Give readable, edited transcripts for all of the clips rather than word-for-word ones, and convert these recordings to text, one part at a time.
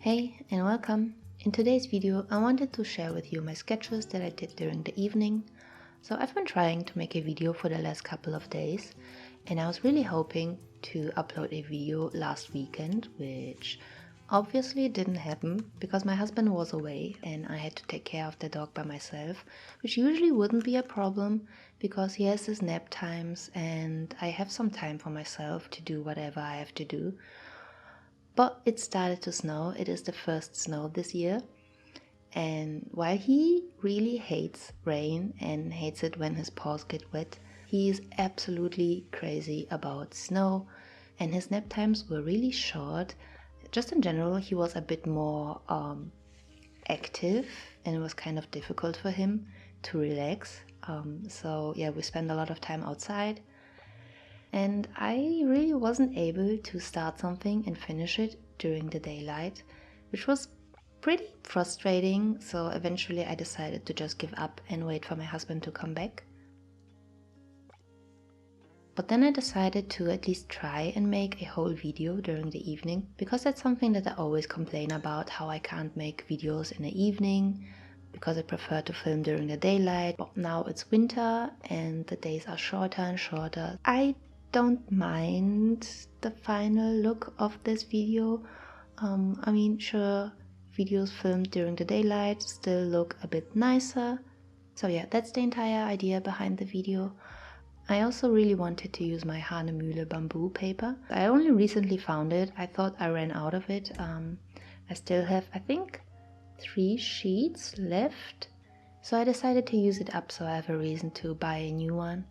Hey and welcome! In today's video I wanted to share with you my sketches that I did during the evening. So I've been trying to make a video for the last couple of days and I was really hoping to upload a video last weekend, which obviously didn't happen because my husband was away and I had to take care of the dog by myself, which usually wouldn't be a problem because he has his nap times and I have some time for myself to do whatever I have to do. But it started to snow. It is the first snow this year. And while he really hates rain and hates it when his paws get wet, he is absolutely crazy about snow. And his nap times were really short. Just in general, he was a bit more active and it was kind of difficult for him to relax. So yeah, we spent a lot of time outside. And I really wasn't able to start something and finish it during the daylight, which was pretty frustrating. So eventually I decided to just give up and wait for my husband to come back. But then I decided to at least try and make a whole video during the evening, because that's something that I always complain about, how I can't make videos in the evening because I prefer to film during the daylight. But now it's winter and the days are shorter and shorter. I don't mind the final look of this video. Sure, videos filmed during the daylight still look a bit nicer. So yeah, that's the entire idea behind the video. I also really wanted to use my Hahnemühle Bamboo paper. I only recently found it. I thought I ran out of it. I still have, I think, 3 sheets left. So I decided to use it up so I have a reason to buy a new one.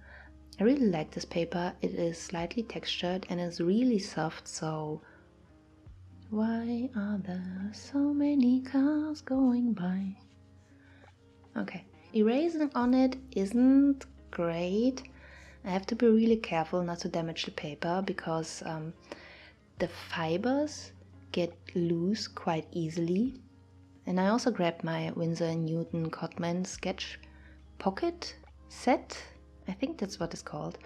I really like this paper. It is slightly textured and is really soft, so why are there so many cars going by? Okay, erasing on it isn't great. I have to be really careful not to damage the paper because the fibers get loose quite easily. And I also grabbed my Winsor Newtwon Cotman sketch pocket set. I think that's what it's called.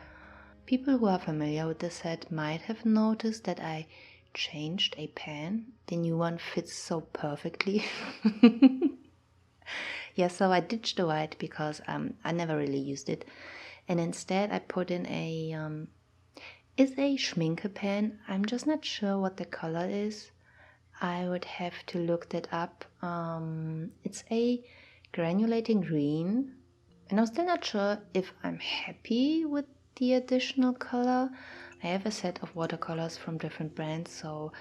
People who are familiar with this set might have noticed that I changed a pen. The new one fits so perfectly. Yeah, so I ditched the white because I never really used it. And instead I put in it's a Schminke pen. I'm just not sure what the color is. I would have to look that up. It's a granulating green. And I'm still not sure if I'm happy with the additional color. I have a set of watercolors from different brands, so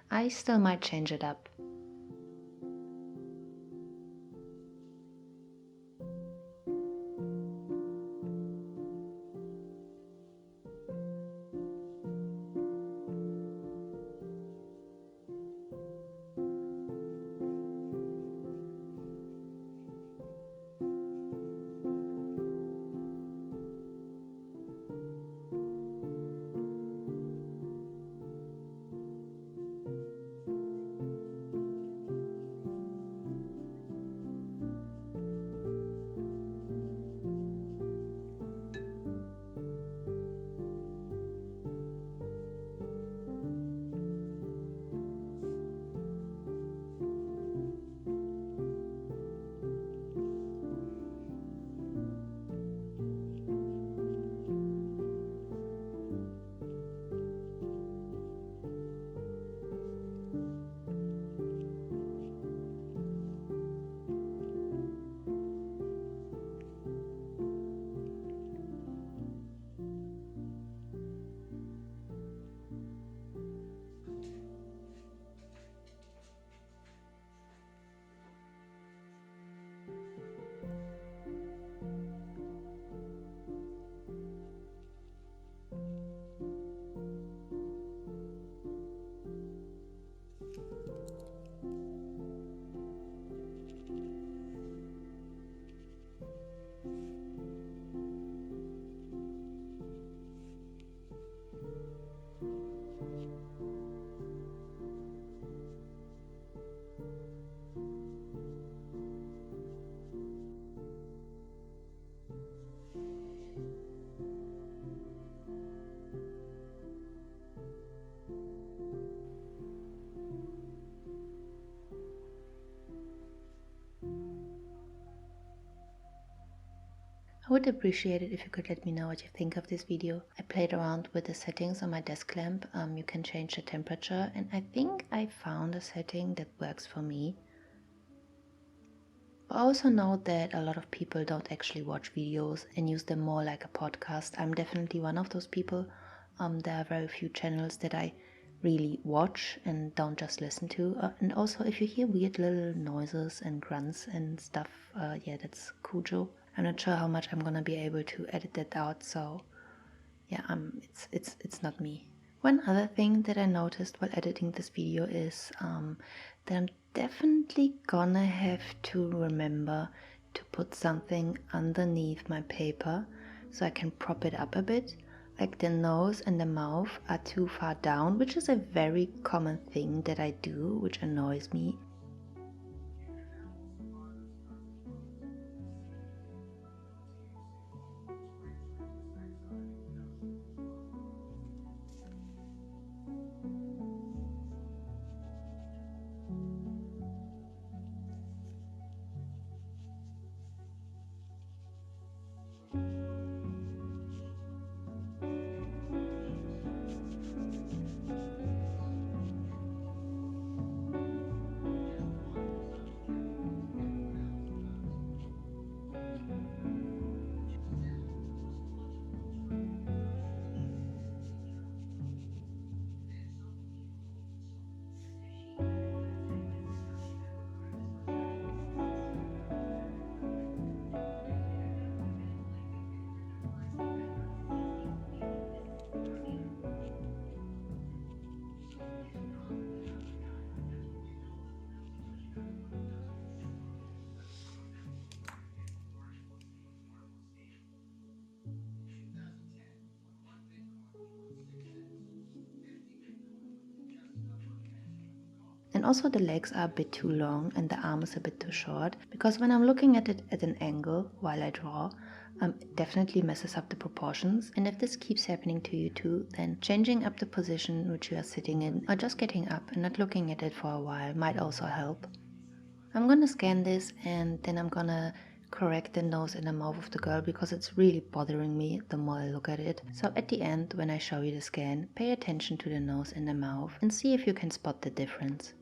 I still might change it up. I would appreciate it if you could let me know what you think of this video. I played around with the settings on my desk lamp. You can change the temperature, and I think I found a setting that works for me. I also know that a lot of people don't actually watch videos and use them more like a podcast. I'm definitely one of those people. There are very few channels that I really watch and don't just listen to. And also, if you hear weird little noises and grunts and stuff, yeah, that's Cujo. I'm not sure how much I'm gonna be able to edit that out, so yeah, it's not me. One other thing that I noticed while editing this video is that I'm definitely gonna have to remember to put something underneath my paper so I can prop it up a bit. Like the nose and the mouth are too far down, which is a very common thing that I do, which annoys me. And also the legs are a bit too long and the arm is a bit too short, because when I'm looking at it at an angle while I draw, it definitely messes up the proportions. And if this keeps happening to you too, then changing up the position which you are sitting in, or just getting up and not looking at it for a while, might also help. I'm gonna scan this and then I'm gonna correct the nose and the mouth of the girl, because it's really bothering me the more I look at it. So at the end, when I show you the scan, pay attention to the nose and the mouth and see if you can spot the difference.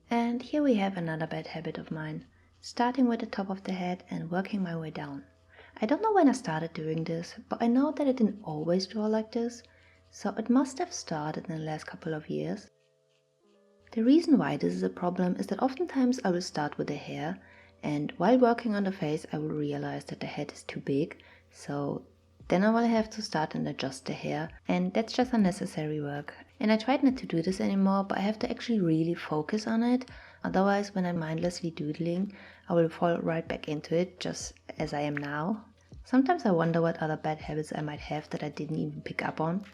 And here we have another bad habit of mine, starting with the top of the head and working my way down. I don't know when I started doing this, but I know that I didn't always draw like this, so it must have started in the last couple of years. The reason why this is a problem is that oftentimes I will start with the hair, and while working on the face I will realize that the head is too big, so then I will have to start and adjust the hair, and that's just unnecessary work. And I tried not to do this anymore, but I have to actually really focus on it, otherwise when I'm mindlessly doodling I will fall right back into it just as I am now. Sometimes I wonder what other bad habits I might have that I didn't even pick up on.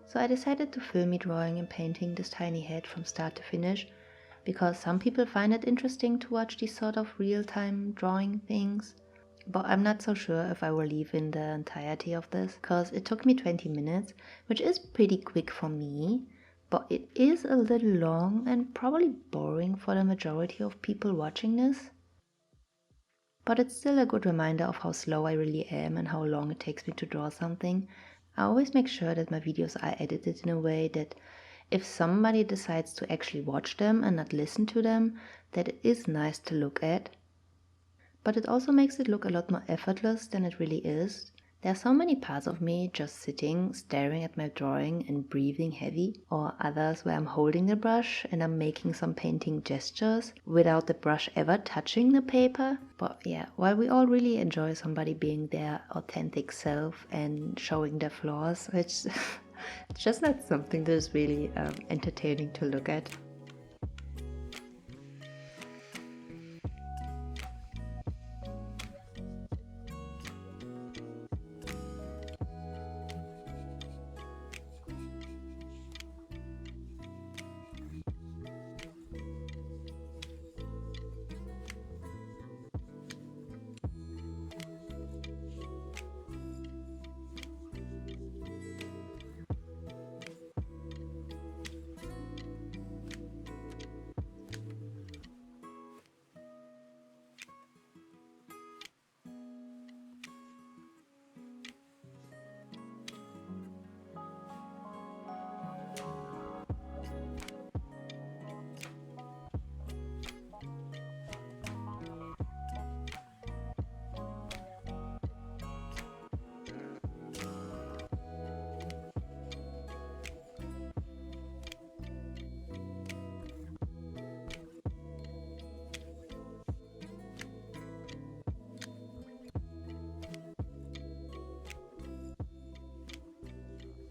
So I decided to film me drawing and painting this tiny head from start to finish, because some people find it interesting to watch these sort of real-time drawing things. But I'm not so sure if I will leave in the entirety of this, because it took me 20 minutes, which is pretty quick for me, but it is a little long and probably boring for the majority of people watching this. But it's still a good reminder of how slow I really am and how long it takes me to draw something. I always make sure that my videos are edited in a way that if somebody decides to actually watch them and not listen to them, that it is nice to look at. But it also makes it look a lot more effortless than it really is. There are so many parts of me just sitting, staring at my drawing and breathing heavy, or others where I'm holding the brush and I'm making some painting gestures without the brush ever touching the paper. But yeah, while we all really enjoy somebody being their authentic self and showing their flaws, it's just not something that is really entertaining to look at.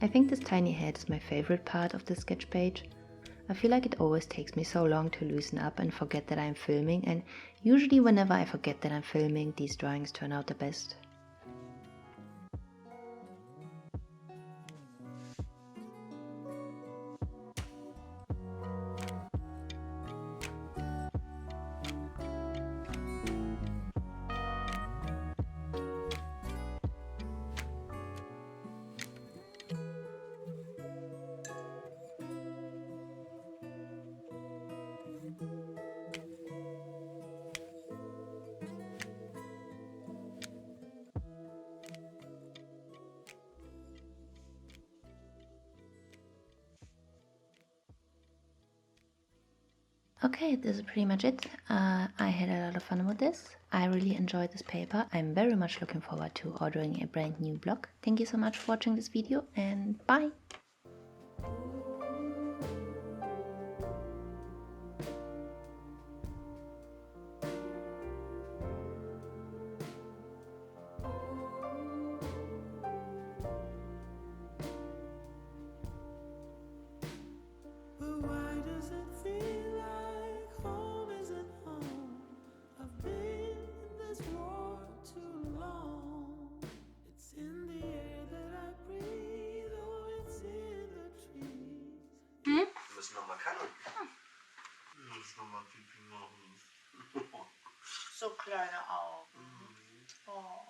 I think this tiny head is my favorite part of the sketch page. I feel like it always takes me so long to loosen up and forget that I'm filming, and usually whenever I forget that I'm filming, these drawings turn out the best. Okay, this is pretty much it. I had a lot of fun with this. I really enjoyed this paper. I'm very much looking forward to ordering a brand new block. Thank you so much for watching this video, and bye! In the air that I breathe, oh, it's in jetzt nochmal Pipi machen. So kleine Augen. Oh.